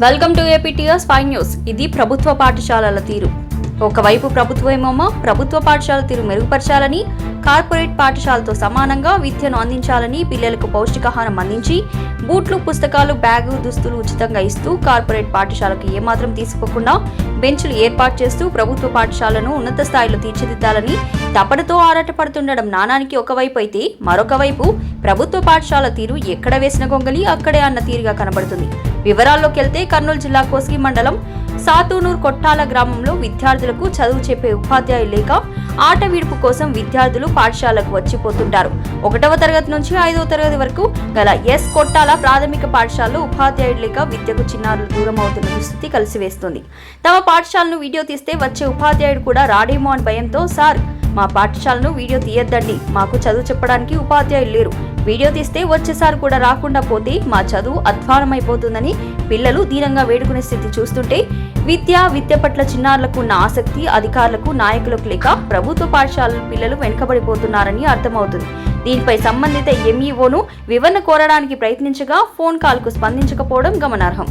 Welcome to APTS 5 news. ఇది ప్రభుత్వ పాఠశాలల తీరు. ఒకవైపు ప్రభుత్వమేమో ప్రభుత్వ పాఠశాల తీరు మెరుగుపరచాలని, కార్పొరేట్ పాఠశాలతో సమానంగా విద్యను అందించాలని, పిల్లలకు పౌష్టికాహారం అందించి బూట్లు, పుస్తకాలు, బ్యాగు, దుస్తులు ఉచితంగా ఇస్తూ కార్పొరేట్ పాఠశాలకు ఏమాత్రం తీసుకోకుండా బెంచ్లు ఏర్పాటు చేస్తూ ప్రభుత్వ పాఠశాలను ఉన్నత స్థాయిలో తీర్చిదిద్దాలని తపనతో ఆరాటపడుతుండడం నానానికి ఒకవైపు అయితే, మరొక వైపు ప్రభుత్వ పాఠశాల తీరు ఎక్కడ వేసిన గొంగలి అక్కడే అన్న తీరుగా కనబడుతుంది. వివరాల్లోకి వెళ్తే కర్నూలు జిల్లా కోస్గి మండలం సాతూనూర్ కొట్టాల గ్రామంలో విద్యార్థులకు చదువు చెప్పే ఉపాధ్యాయులు లేక ఆట విడుపు కోసం విద్యార్థులు పాఠశాలకు వచ్చిపోతుంటారు. 1వ తరగతి నుంచి 5వ తరగతి వరకు గల ఎస్ కొట్టాల ప్రాథమిక పాఠశాలలో ఉపాధ్యాయుడు లేక విద్యకు చిన్నారులు దూరం అవుతున్న దుస్థితి కలిసివేస్తుంది. తమ పాఠశాలను వీడియో తీస్తే వచ్చే ఉపాధ్యాయుడు కూడా రాడేమో అని భయంతో, సార్ మా పాఠశాలను వీడియో తీయొద్దండి, మాకు చదువు చెప్పడానికి ఉపాధ్యాయులు లేరు, వీడియో తీస్తే వచ్చేసారి కూడా రాకుండా పోతే మా చదువు అధ్వానమైపోతుందని పిల్లలు దీనంగా వేడుకునే స్థితి చూస్తుంటే విద్య పట్ల చిన్నారులకు ఉన్న ఆసక్తి అధికారులకు నాయకులకు లేక ప్రభుత్వ పాఠశాలల పిల్లలు వెనుకబడిపోతున్నారని అర్థమవుతుంది. దీనిపై సంబంధిత ఎంఈఓను వివరణ కోరడానికి ప్రయత్నించగా ఫోన్ కాల్కు స్పందించకపోవడం గమనార్హం.